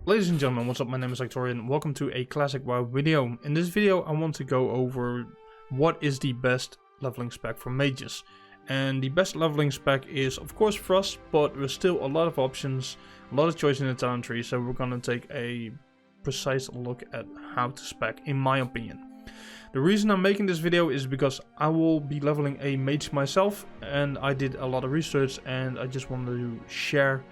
Ladies and gentlemen, what's up? My name is Victorian. Welcome to a classic WoW video. In this video I want to go over what is the best leveling spec for mages. And the best leveling spec is of course Frost, but there's still a lot of options, a lot of choice in the talent tree, so we're gonna take a precise look at how to spec, in my opinion. The reason I'm making this video is because I will be leveling a mage myself, and I did a lot of research and I just wanted to share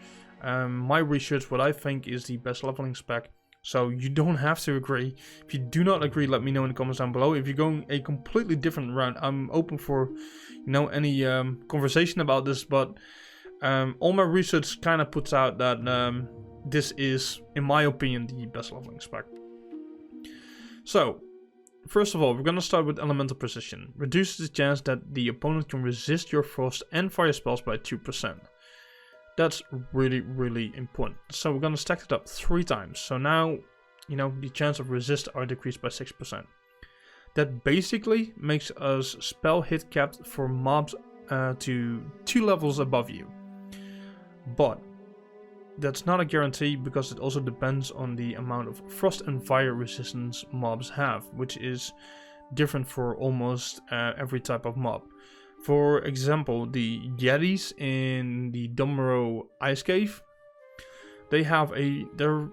my research, what I think is the best leveling spec. So you don't have to agree. If you do not agree, let me know in the comments down below. If you're going a completely different route, I'm open for any conversation about this, but all my research kind of puts out that this is, in my opinion, the best leveling spec. So first of all, we're gonna start with elemental precision. Reduces the chance that the opponent can resist your frost and fire spells by 2%. That's really important. So we're gonna stack it up 3 times. So now, the chance of resist are decreased by 6%. That basically makes us spell hit capped for mobs to 2 levels above you. But that's not a guarantee, because it also depends on the amount of frost and fire resistance mobs have, which is different for almost every type of mob. For example, the Yetis in the Domero Ice Cave, they're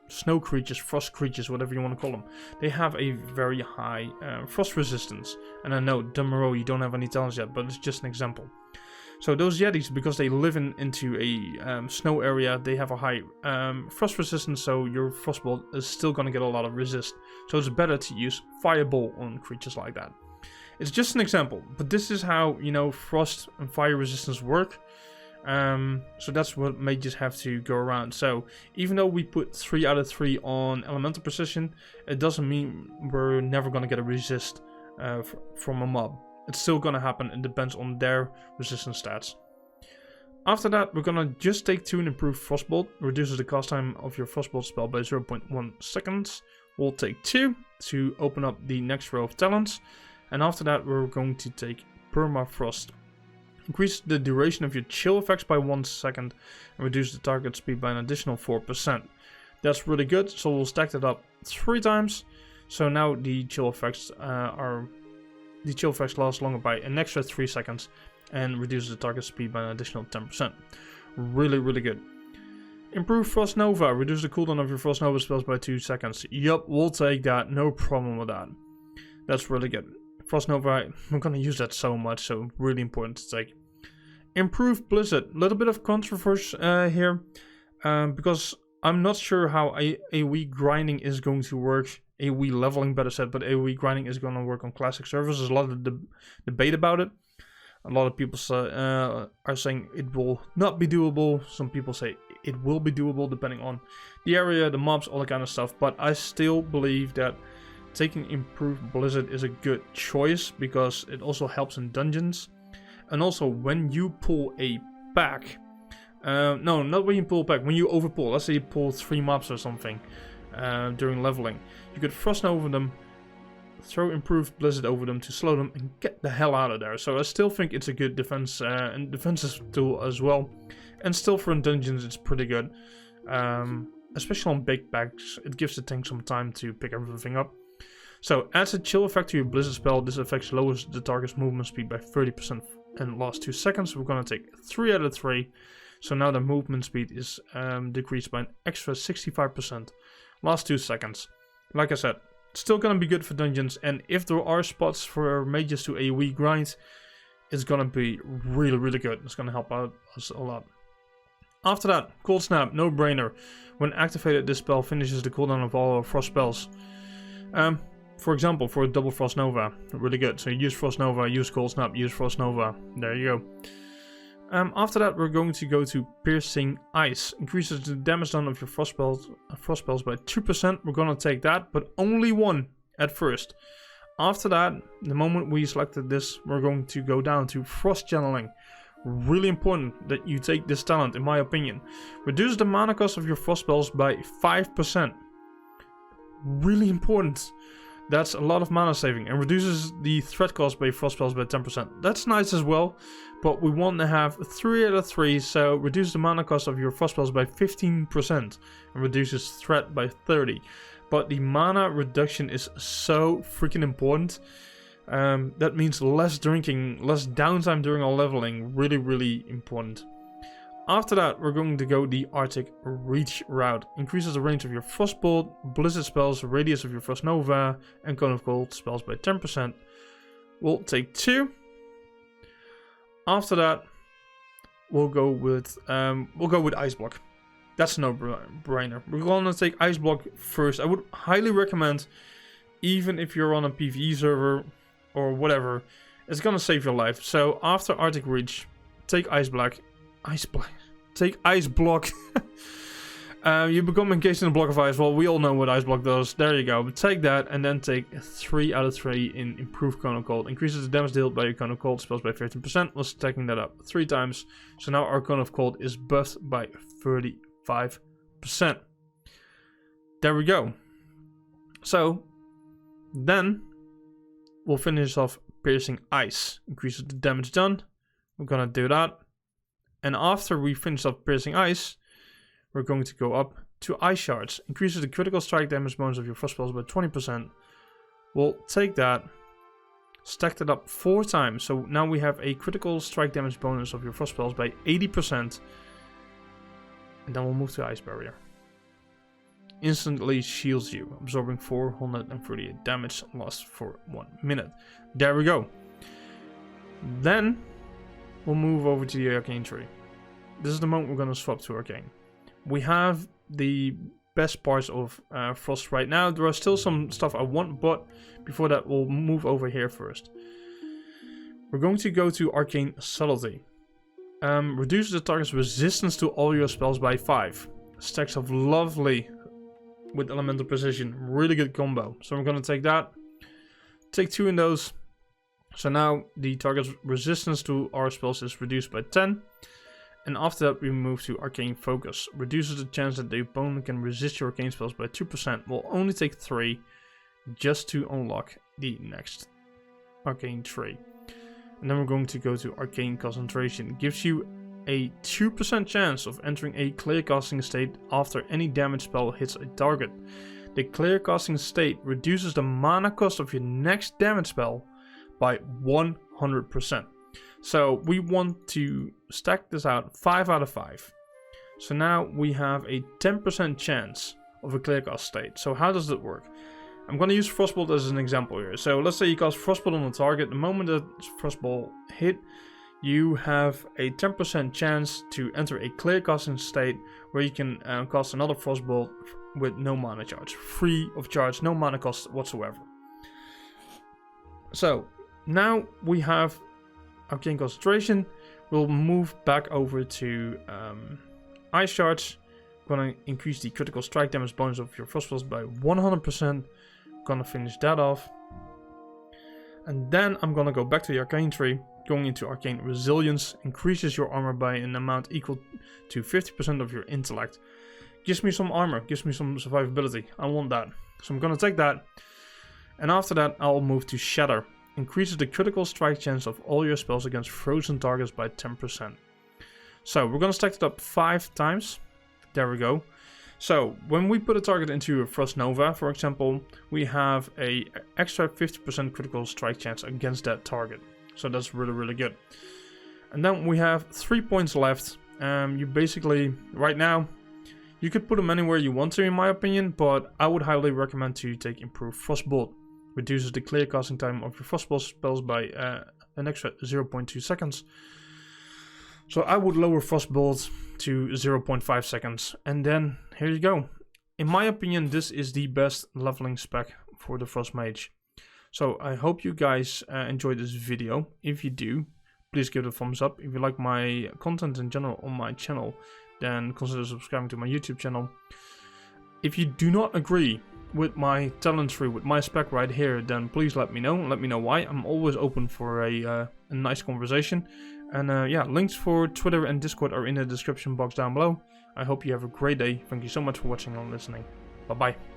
snow creatures, frost creatures, whatever you want to call them. They have a very high frost resistance. And I know, Domero, you don't have any talents yet, but it's just an example. So those Yetis, because they live into a snow area, they have a high frost resistance, so your frostbolt is still going to get a lot of resist. So it's better to use fireball on creatures like that. It's just an example, but this is how, frost and fire resistance work. So that's what mages have to go around. So even though we put 3 out of 3 on elemental precision, it doesn't mean we're never going to get a resist from a mob. It's still going to happen. It depends on their resistance stats. After that, we're going to just take 2 and improve frostbolt. Reduces the cast time of your frostbolt spell by 0.1 seconds. We'll take 2 to open up the next row of talents. And after that, we're going to take Permafrost. Increase the duration of your chill effects by 1 second and reduce the target speed by an additional 4%. That's really good, so we'll stack that up 3 times. So now the chill effects last longer by an extra 3 seconds and reduces the target speed by an additional 10%. Really good. Improve Frost Nova. Reduce the cooldown of your Frost Nova spells by 2 seconds. Yup, we'll take that. No problem with that. That's really good. Frost Nova, I'm gonna use that so much, so really important to take. Improve Blizzard. A little bit of controversy here, because I'm not sure how AoE grinding is going to work. AoE leveling, better said, but AoE grinding is going to work on classic servers. There's a lot of debate about it. A lot of people are saying it will not be doable. Some people say it will be doable, depending on the area, the mobs, all that kind of stuff. But I still believe that taking Improved Blizzard is a good choice, because it also helps in dungeons. And also when you pull a pack, no, not when you pull a pack, when you overpull. Let's say you pull 3 mobs or something during leveling, you could Frost over them, throw Improved Blizzard over them to slow them, and get the hell out of there. So I still think it's a good defense and defensive tool as well. And still for dungeons it's pretty good, especially on big packs. It gives the tank some time to pick everything up. So, adds a chill effect to your Blizzard spell. This effect lowers the target's movement speed by 30% in the last 2 seconds. We're going to take 3 out of 3. So now the movement speed is decreased by an extra 65%. Last 2 seconds. Like I said, still going to be good for dungeons. And if there are spots for mages to AoE grind, it's going to be really good. It's going to help out us a lot. After that, Cold Snap, no brainer. When activated, this spell finishes the cooldown of all our frost spells. For example, for a double Frost Nova, really good. So use Frost Nova, use Cold Snap, use Frost Nova. There you go. After that, we're going to go to Piercing Ice. Increases the damage done of your frost spells by 2%. We're gonna take that, but only 1 at first. After that, the moment we selected this, we're going to go down to Frost Channeling. Really important that you take this talent, in my opinion. Reduce the mana cost of your frost spells by 5%. Really important. That's a lot of mana saving, and reduces the threat cost by frost spells by 10%. That's nice as well, but we want to have 3 out of 3, so reduce the mana cost of your frost spells by 15% and reduces threat by 30%. But the mana reduction is so freaking important. That means less drinking, less downtime during our leveling. Really, really important. After that, we're going to go the Arctic Reach route. Increases the range of your Frostbolt, Blizzard spells, radius of your Frost Nova, and Cone of Cold spells by 10%. We'll take 2. After that, we'll go with Ice Block. That's no brainer. We're gonna take Ice Block first. I would highly recommend, even if you're on a PvE server or whatever, it's gonna save your life. So after Arctic Reach, take Ice Block. Take Ice Block. You become encased in a block of ice. Well, we all know what Ice Block does. There you go. But take that and then take 3 out of 3 in Improved Cone of Cold. Increases the damage dealt by your Cone of Cold spells by 15%. We're stacking that up 3 times. So now our Cone of Cold is buffed by 35%. There we go. So then we'll finish off Piercing Ice. Increases the damage done. We're gonna do that. And after we finish up Piercing Ice, we're going to go up to Ice Shards. Increases the critical strike damage bonus of your frost spells by 20%. We'll take that, stack it up 4 times. So now we have a critical strike damage bonus of your frost spells by 80%. And then we'll move to Ice Barrier. Instantly shields you, absorbing 438 damage lost for 1 minute. There we go. Then we'll move over to the Arcane tree. This is the moment we're going to swap to Arcane. We have the best parts of Frost right now. There are still some stuff I want, but before that we'll move over here first. We're going to go to Arcane Subtlety. Reduces the target's resistance to all your spells by 5. Stacks up lovely with Elemental Precision. Really good combo. So we're going to take that. Take 2 in those. So now the target's resistance to our spells is reduced by 10. And after that we move to Arcane Focus. Reduces the chance that the opponent can resist your arcane spells by 2%. We'll only take 3 just to unlock the next Arcane tree. And then we're going to go to Arcane Concentration. It gives you a 2% chance of entering a clear casting state after any damage spell hits a target. The clear casting state reduces the mana cost of your next damage spell by 100%. So we want to stack this out 5 out of 5. So now we have a 10% chance of a clear cast state. So how does that work? I'm going to use Frostbolt as an example here. So let's say you cast Frostbolt on the target. The moment that Frostbolt hit, you have a 10% chance to enter a clear casting state where you can cast another Frostbolt with no mana charge. Free of charge, no mana cost whatsoever. So now we have Arcane Concentration. We'll move back over to Ice Shards. Gonna increase the critical strike damage bonus of your frost spells by 100%. Gonna finish that off. And then I'm gonna go back to the Arcane tree. Going into Arcane Resilience. Increases your armor by an amount equal to 50% of your intellect. Gives me some armor. Gives me some survivability. I want that. So I'm gonna take that. And after that I'll move to Shatter. Increases the critical strike chance of all your spells against frozen targets by 10%. So we're gonna stack it up 5 times. There we go. So when we put a target into a Frost Nova, for example, we have a extra 50% critical strike chance against that target. So that's really, really good. And then we have 3 points left. You basically, right now, you could put them anywhere you want to, in my opinion, but I would highly recommend to take Improved Frostbolt. Reduces the clear casting time of your Frostbolt spells by an extra 0.2 seconds. So I would lower Frostbolt to 0.5 seconds. And then, here you go. In my opinion, this is the best leveling spec for the Frost Mage. So I hope you guys enjoyed this video. If you do, please give it a thumbs up. If you like my content in general on my channel, then consider subscribing to my YouTube channel. If you do not agree with my talent tree, with my spec right here, then please let me know. Let me know why. I'm always open for a nice conversation. And yeah, links for Twitter and Discord are in the description box down below. I hope you have a great day. Thank you so much for watching and listening. Bye bye.